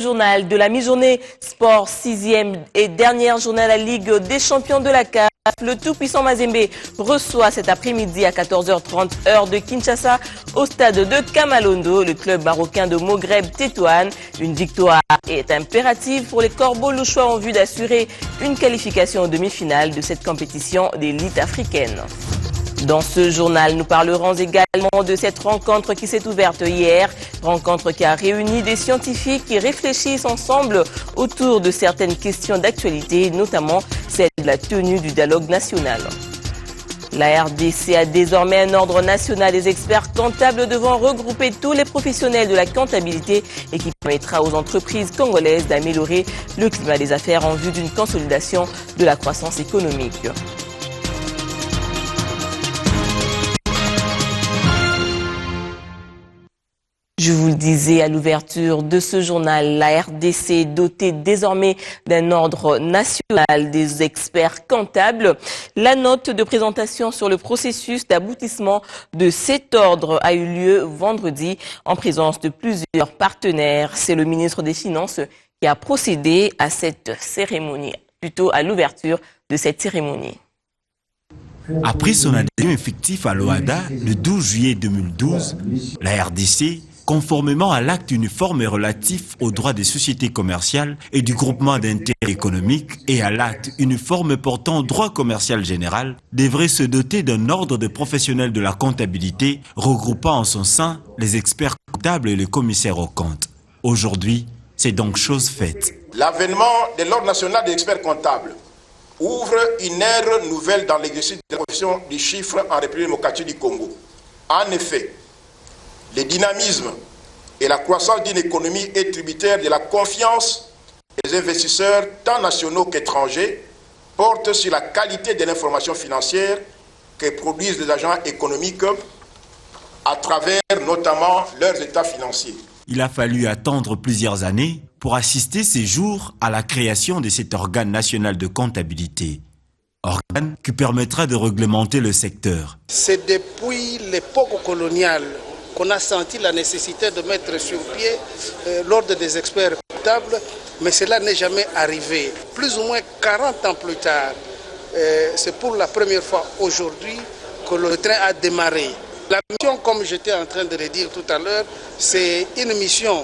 Journal de la mi-journée sport, 6e et dernière journée à la Ligue des champions de la CAF. Le tout-puissant Mazembe reçoit cet après-midi à 14h30 heure de Kinshasa au stade de Kamalondo le club marocain de Moghreb Tétouan. Une victoire est impérative pour les Corbeaux louchois en vue d'assurer une qualification aux demi-finales de cette compétition d'élite africaine. Dans ce journal, nous parlerons également de cette rencontre qui s'est ouverte hier. Rencontre qui a réuni des scientifiques qui réfléchissent ensemble autour de certaines questions d'actualité, notamment celle de la tenue du dialogue national. La RDC a désormais un ordre national des experts comptables devant regrouper tous les professionnels de la comptabilité et qui permettra aux entreprises congolaises d'améliorer le climat des affaires en vue d'une consolidation de la croissance économique. Je vous le disais à l'ouverture de ce journal, la RDC est dotée désormais d'un ordre national des experts comptables. La note de présentation sur le processus d'aboutissement de cet ordre a eu lieu vendredi en présence de plusieurs partenaires. C'est le ministre des Finances qui a procédé à cette cérémonie, plutôt à l'ouverture de cette cérémonie. Après son adhésion effective à l'OHADA le 12 juillet 2012, la RDC, conformément à l'acte uniforme et relatif aux droits des sociétés commerciales et du groupement d'intérêt économique et à l'acte uniforme portant au droit commercial général, devrait se doter d'un ordre de professionnels de la comptabilité regroupant en son sein les experts comptables et les commissaires aux comptes. Aujourd'hui, c'est donc chose faite. L'avènement de l'ordre national des experts comptables ouvre une ère nouvelle dans l'exercice de la profession du chiffre en République démocratique du Congo. En effet, le dynamisme et la croissance d'une économie est tributaire de la confiance des investisseurs tant nationaux qu'étrangers portent sur la qualité de l'information financière que produisent les agents économiques à travers notamment leurs états financiers. Il a fallu attendre plusieurs années pour assister ces jours à la création de cet organe national de comptabilité. Organe qui permettra de réglementer le secteur. C'est depuis l'époque coloniale qu'on a senti la nécessité de mettre sur pied l'ordre des experts comptables, mais cela n'est jamais arrivé. Plus ou moins 40 ans plus tard, c'est pour la première fois aujourd'hui que le train a démarré. La mission, comme j'étais en train de le dire tout à l'heure, c'est une mission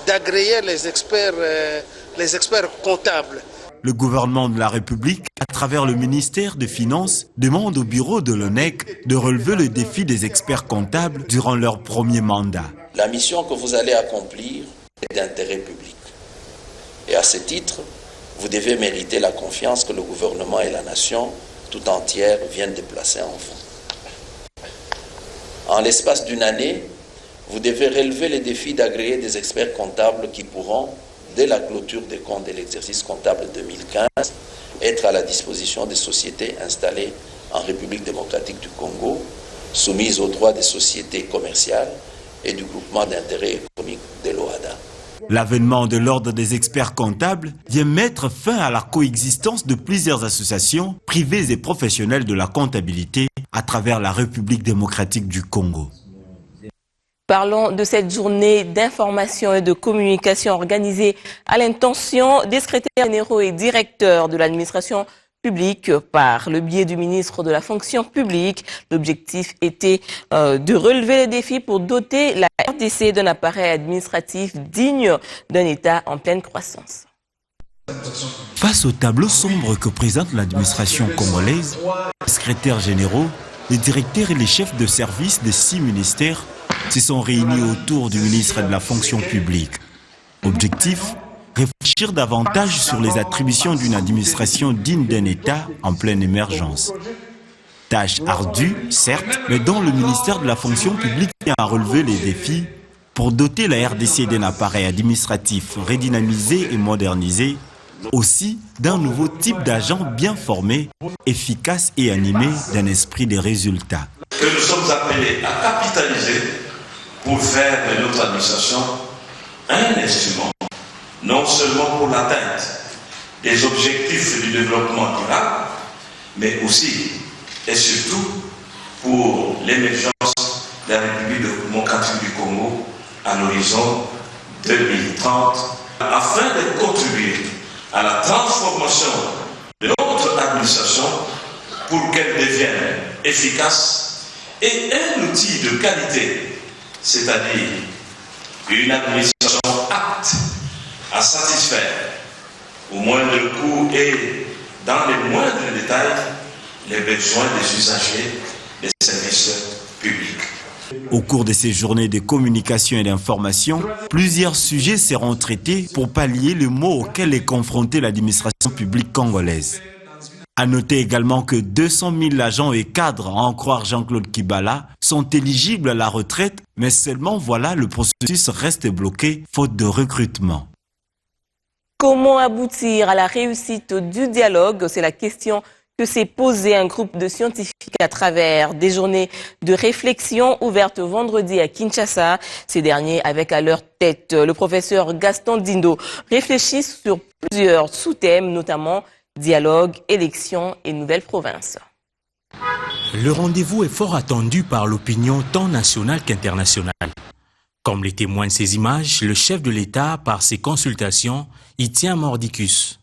d'agréer les experts comptables. Le gouvernement de la République, à travers le ministère des Finances, demande au bureau de l'ONEC de relever le défi des experts comptables durant leur premier mandat. La mission que vous allez accomplir est d'intérêt public. Et à ce titre, vous devez mériter la confiance que le gouvernement et la nation tout entière viennent de placer en vous. En l'espace d'une année, vous devez relever le défi d'agréer des experts comptables qui pourront, dès la clôture des comptes de l'exercice comptable 2015, être à la disposition des sociétés installées en République démocratique du Congo, soumises aux droits des sociétés commerciales et du groupement d'intérêt économique de l'OHADA. L'avènement de l'ordre des experts comptables vient mettre fin à la coexistence de plusieurs associations privées et professionnelles de la comptabilité à travers la République démocratique du Congo. Parlons de cette journée d'information et de communication organisée à l'intention des secrétaires généraux et directeurs de l'administration publique par le biais du ministre de la fonction publique. L'objectif était de relever les défis pour doter la RDC d'un appareil administratif digne d'un État en pleine croissance. Face au tableau sombre que présente l'administration congolaise, les secrétaires généraux, les directeurs et les chefs de service des 6 ministères se sont réunis autour du ministre de la fonction publique. Objectif, réfléchir davantage sur les attributions d'une administration digne d'un État en pleine émergence. Tâche ardue, certes, mais dont le ministère de la fonction publique tient à relever les défis pour doter la RDC d'un appareil administratif redynamisé et modernisé, aussi d'un nouveau type d'agent bien formé, efficace et animé d'un esprit de résultat. Que nous sommes appelés à capitaliser pour faire de notre administration un instrument, non seulement pour l'atteinte des objectifs du développement durable, mais aussi et surtout pour l'émergence de la République démocratique du Congo à l'horizon 2030, afin transformation de notre administration pour qu'elle devienne efficace et un outil de qualité, c'est-à-dire une administration apte à satisfaire au moindre coût et dans les moindres détails les besoins des usagers des services publics. Au cours de ces journées de communication et d'information, plusieurs sujets seront traités pour pallier le maux auquel est confrontée l'administration publique congolaise. À noter également que 200 000 agents et cadres, à en croire Jean-Claude Kibala, sont éligibles à la retraite, mais seulement voilà, le processus reste bloqué faute de recrutement. Comment aboutir à la réussite du dialogue? C'est la question que s'est posé un groupe de scientifiques à travers des journées de réflexion ouvertes vendredi à Kinshasa. Ces derniers, avec à leur tête le professeur Gaston Dindo, réfléchissent sur plusieurs sous-thèmes, notamment dialogue, élections et nouvelles provinces. Le rendez-vous est fort attendu par l'opinion tant nationale qu'internationale. Comme les témoignent ces images, le chef de l'État, par ses consultations, y tient mordicus.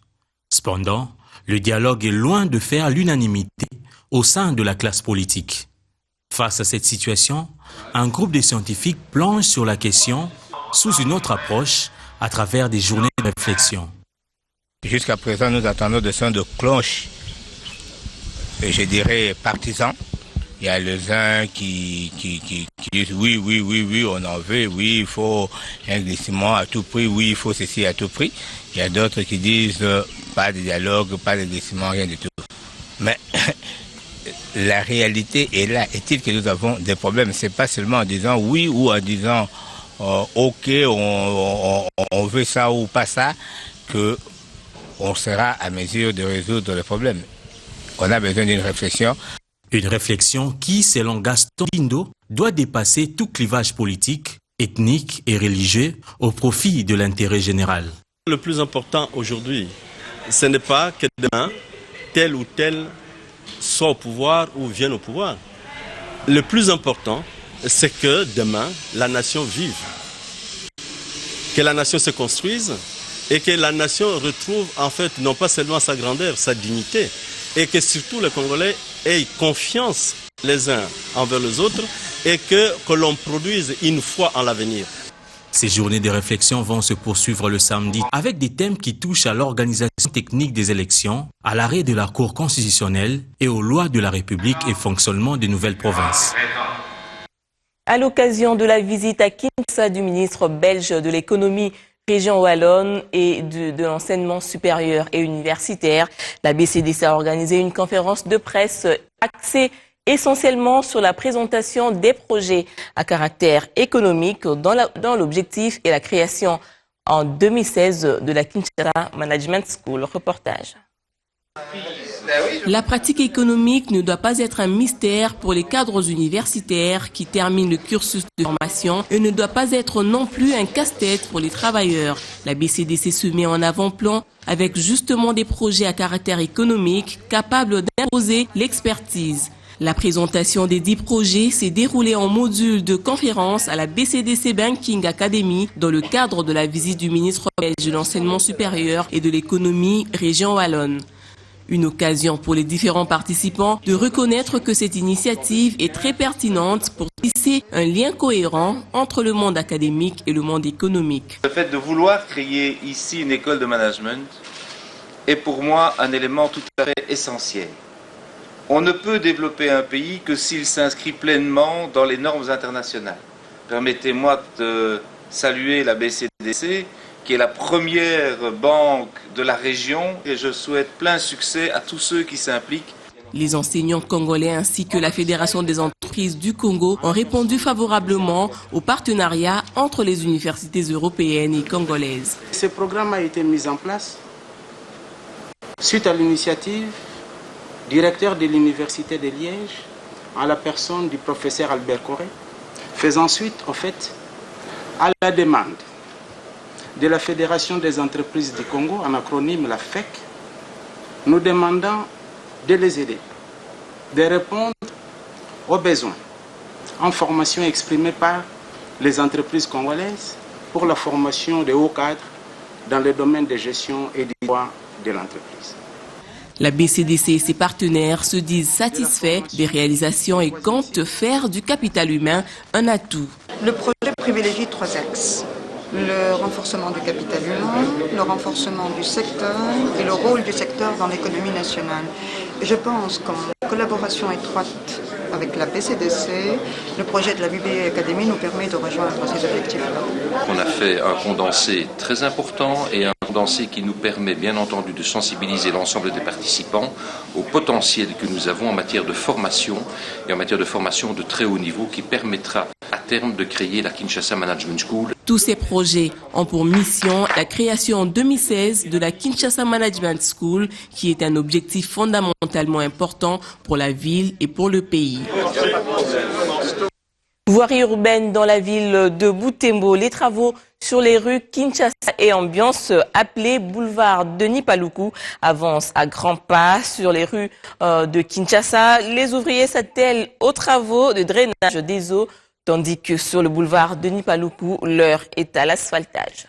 Cependant, le dialogue est loin de faire l'unanimité au sein de la classe politique. Face à cette situation, un groupe de scientifiques plonge sur la question sous une autre approche à travers des journées de réflexion. Jusqu'à présent, nous attendons des sons de cloche, je dirais partisans. Il y a les uns qui disent oui, on en veut, oui, il faut un glissement à tout prix, oui, il faut ceci à tout prix. Il y a d'autres qui disent pas de dialogue, pas de glissement, rien du tout. Mais la réalité est là. Est-il que nous avons des problèmes? C'est pas seulement en disant oui ou en disant ok, on veut ça ou pas ça, que on sera à mesure de résoudre le problème. On a besoin d'une réflexion. Une réflexion qui, selon Gaston Dindo, doit dépasser tout clivage politique, ethnique et religieux au profit de l'intérêt général. Le plus important aujourd'hui, ce n'est pas que demain, tel ou tel soit au pouvoir ou vienne au pouvoir. Le plus important, c'est que demain, la nation vive, que la nation se construise et que la nation retrouve en fait non pas seulement sa grandeur, sa dignité, et que surtout les Congolais aient confiance les uns envers les autres et que l'on produise une foi en l'avenir. Ces journées de réflexion vont se poursuivre le samedi avec des thèmes qui touchent à l'organisation technique des élections, à l'arrêt de la Cour constitutionnelle et aux lois de la République et fonctionnement des nouvelles provinces. À l'occasion de la visite à Kinshasa du ministre belge de l'économie, région wallonne et de l'enseignement supérieur et universitaire, la BCDC a organisé une conférence de presse axée essentiellement sur la présentation des projets à caractère économique dans l'objectif et la création en 2016 de la Kinshasa Management School. Reportage. La pratique économique ne doit pas être un mystère pour les cadres universitaires qui terminent le cursus de formation et ne doit pas être non plus un casse-tête pour les travailleurs. La BCDC se met en avant-plan avec justement des projets à caractère économique capables d'imposer l'expertise. La présentation des 10 projets s'est déroulée en module de conférence à la BCDC Banking Academy dans le cadre de la visite du ministre belge de l'enseignement supérieur et de l'économie région wallonne. Une occasion pour les différents participants de reconnaître que cette initiative est très pertinente pour tisser un lien cohérent entre le monde académique et le monde économique. Le fait de vouloir créer ici une école de management est pour moi un élément tout à fait essentiel. On ne peut développer un pays que s'il s'inscrit pleinement dans les normes internationales. Permettez-moi de saluer la BCDC, qui est la première banque de la région, et je souhaite plein succès à tous ceux qui s'impliquent. Les enseignants congolais ainsi que la Fédération des entreprises du Congo ont répondu favorablement au partenariat entre les universités européennes et congolaises. Ce programme a été mis en place suite à l'initiative du directeur de l'Université de Liège, en la personne du professeur Albert Corré, faisant suite en fait à la demande de la Fédération des entreprises du Congo, en acronyme la FEC, nous demandant de les aider, de répondre aux besoins en formation exprimés par les entreprises congolaises pour la formation des hauts cadres dans le domaine de gestion et du droit de l'entreprise. La BCDC et ses partenaires se disent satisfaits des réalisations et comptent faire du capital humain un atout. Le projet privilégie 3 axes. Le renforcement du capital humain, le renforcement du secteur et le rôle du secteur dans l'économie nationale. Et je pense qu'en collaboration étroite avec la BCDC, le projet de la BBA Academy nous permet de rejoindre ces objectifs-là. On a fait un condensé très important et un condensé qui nous permet bien entendu de sensibiliser l'ensemble des participants au potentiel que nous avons en matière de formation et en matière de formation de très haut niveau qui permettra à terme de créer la Kinshasa Management School. Tous ces projets ont pour mission la création en 2016 de la Kinshasa Management School, qui est un objectif fondamentalement important pour la ville et pour le pays. Voirie urbaine dans la ville de Butembo, les travaux sur les rues Kinshasa et ambiance appelée boulevard Denis Paluku avancent à grands pas sur les rues de Kinshasa. Les ouvriers s'attellent aux travaux de drainage des eaux, tandis que sur le boulevard Denis Paluku, l'heure est à l'asphaltage.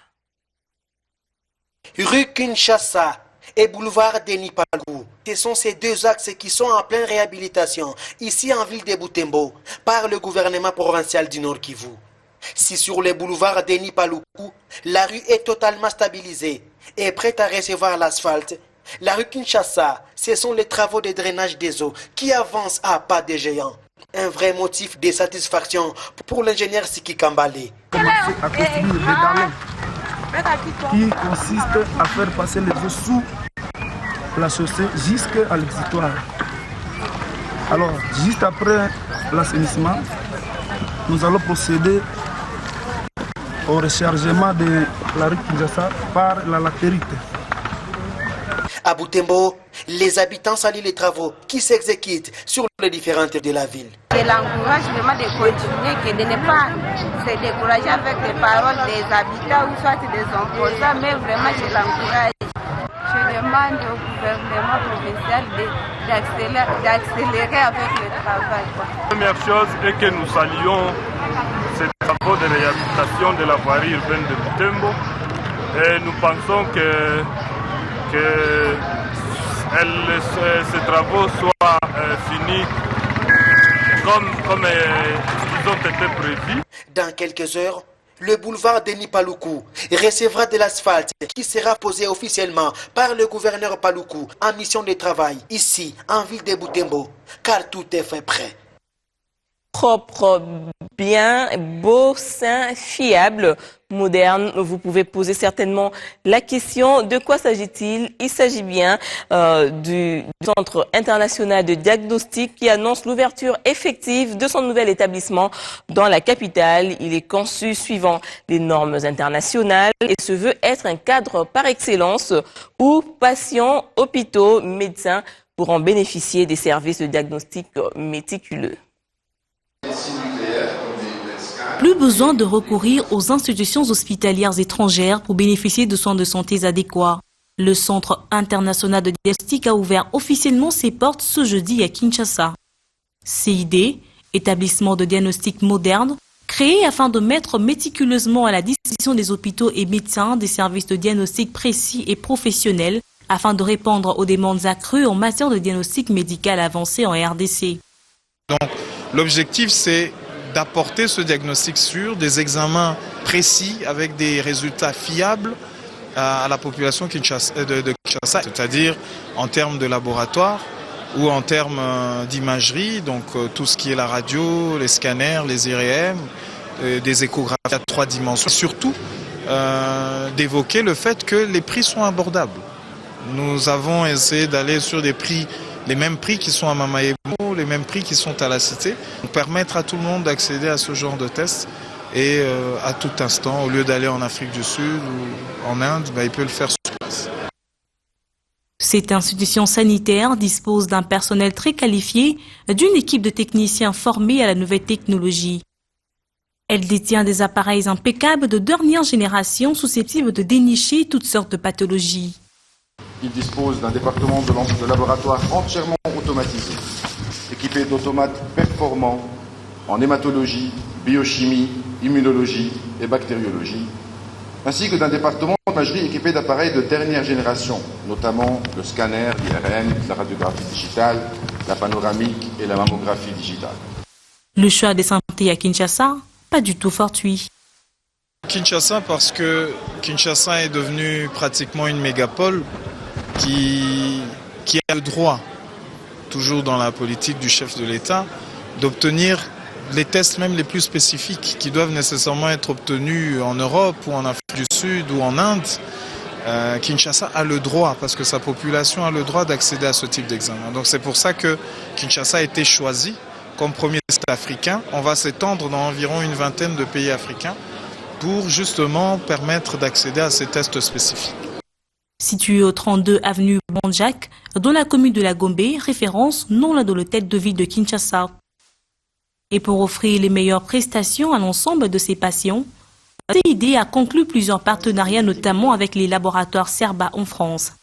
Rue Kinshasa et boulevard Denis Paluku, ce sont ces deux axes qui sont en pleine réhabilitation, ici en ville de Butembo, par le gouvernement provincial du Nord Kivu. Si sur le boulevard Denis Paluku, la rue est totalement stabilisée et prête à recevoir l'asphalte, la rue Kinshasa, ce sont les travaux de drainage des eaux qui avancent à pas de géant. Un vrai motif de satisfaction pour l'ingénieur Siki Kambale. À construire le talon qui consiste à faire passer les eaux sous la chaussée jusqu'à l'exutoire. Alors, juste après l'assainissement, nous allons procéder au rechargement de la rue Kinshasa par la latérite. À Butembo, les habitants saluent les travaux qui s'exécutent sur les différentes de la ville. Je l'encourage vraiment de continuer, que de ne pas se décourager avec les paroles des habitants ou soit des opposants, mais vraiment je l'encourage. Je demande au gouvernement provincial d'accélérer avec le travail. La première chose est que nous saluons ces travaux de réhabilitation de la voirie urbaine de Butembo et nous pensons que ces travaux soient finis comme ils ont été prévus. Dans quelques heures, le boulevard Denis Paluku recevra de l'asphalte qui sera posé officiellement par le gouverneur Paluku en mission de travail ici en ville de Butembo, car tout est fait prêt. Propre, bien, beau, sain, fiable, moderne. Vous pouvez poser certainement la question: de quoi s'agit-il? Il s'agit bien du Centre international de diagnostic qui annonce l'ouverture effective de son nouvel établissement dans la capitale. Il est conçu suivant les normes internationales et se veut être un cadre par excellence où patients, hôpitaux, médecins pourront bénéficier des services de diagnostic méticuleux. Plus besoin de recourir aux institutions hospitalières étrangères pour bénéficier de soins de santé adéquats. Le Centre international de diagnostic a ouvert officiellement ses portes ce jeudi à Kinshasa. CID, établissement de diagnostic moderne, créé afin de mettre méticuleusement à la disposition des hôpitaux et médecins des services de diagnostic précis et professionnels afin de répondre aux demandes accrues en matière de diagnostic médical avancé en RDC. Donc, l'objectif, c'est d'apporter ce diagnostic sûr, des examens précis avec des résultats fiables à la population de Kinshasa, c'est-à-dire en termes de laboratoire ou en termes d'imagerie, donc tout ce qui est la radio, les scanners, les IRM, des échographies à 3 dimensions. Surtout, d'évoquer le fait que les prix sont abordables. Nous avons essayé d'aller sur des prix, les mêmes prix qui sont à Mamaebo, les mêmes prix qui sont à la Cité, pour permettre à tout le monde d'accéder à ce genre de tests et à tout instant, au lieu d'aller en Afrique du Sud ou en Inde, il peut le faire sur place. Cette institution sanitaire dispose d'un personnel très qualifié, d'une équipe de techniciens formés à la nouvelle technologie. Elle détient des appareils impeccables de dernière génération susceptibles de dénicher toutes sortes de pathologies. Il dispose d'un département de laboratoire entièrement automatisé, équipé d'automates performants en hématologie, biochimie, immunologie et bactériologie, ainsi que d'un département d'imagerie équipé d'appareils de dernière génération, notamment le scanner, l'IRM, la radiographie digitale, la panoramique et la mammographie digitale. Le choix des santé à Kinshasa, pas du tout fortuit. Kinshasa parce que Kinshasa est devenu pratiquement une mégapole qui a le droit, toujours dans la politique du chef de l'État, d'obtenir les tests même les plus spécifiques qui doivent nécessairement être obtenus en Europe ou en Afrique du Sud ou en Inde. Kinshasa a le droit, parce que sa population a le droit d'accéder à ce type d'examen. Donc c'est pour ça que Kinshasa a été choisi comme premier test africain. On va s'étendre dans environ une vingtaine de pays africains pour justement permettre d'accéder à ces tests spécifiques. Situé au 32 avenue Bandjak, dans la commune de la Gombe, référence non loin de l'hôtel de ville de Kinshasa. Et pour offrir les meilleures prestations à l'ensemble de ses patients, CID a conclu plusieurs partenariats, notamment avec les laboratoires Serba en France.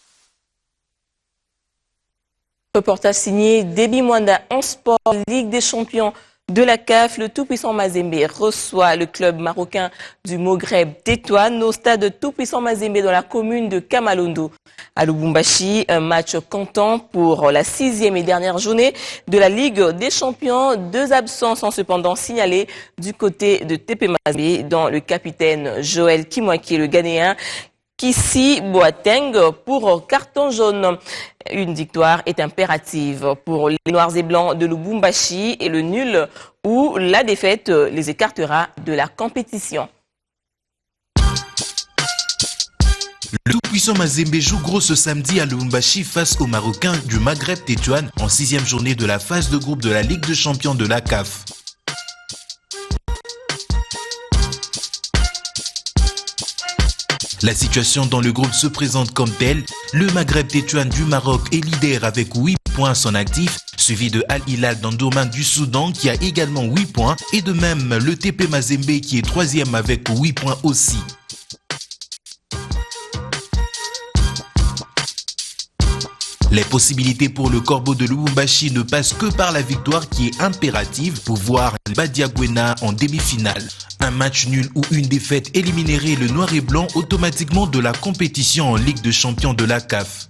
Reportage signé Déby Mwanda en sport, Ligue des champions de la CAF. Le tout-puissant Mazembe reçoit le club marocain du Maghreb Tétouan au stade tout-puissant Mazembe dans la commune de Kamalondo. À Lubumbashi, un match comptant pour la 6e et dernière journée de la Ligue des champions. 2 absences sont cependant signalées du côté de TP Mazembe, dont le capitaine Joël Kimwaki, le Ghanéen Kissi Boateng pour carton jaune. Une victoire est impérative pour les Noirs et Blancs de Lubumbashi et le nul ou la défaite les écartera de la compétition. Le tout-puissant Mazembe joue gros ce samedi à Lubumbashi face aux Marocains du Maghreb Tétouan en 6e journée de la phase de groupe de la Ligue des champions de la CAF. La situation dans le groupe se présente comme telle. Le Maghreb Tétouan du Maroc est leader avec 8 points à son actif, suivi de Al Hilal d'Omdurman du Soudan qui a également 8 points, et de même le TP Mazembe qui est 3e avec 8 points aussi. Les possibilités pour le Corbeau de Lubumbashi ne passent que par la victoire qui est impérative pour voir Badiagwena en demi-finale. Un match nul ou une défaite éliminerait le noir et blanc automatiquement de la compétition en Ligue de champions de la CAF.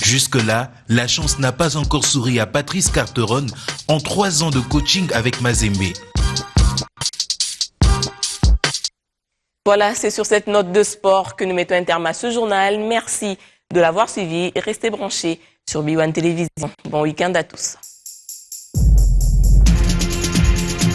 Jusque-là, la chance n'a pas encore souri à Patrice Carteron en 3 ans de coaching avec Mazembe. Voilà, c'est sur cette note de sport que nous mettons un terme à ce journal. Merci de l'avoir suivi et restez branchés sur B1 Télévision. Bon week-end à tous.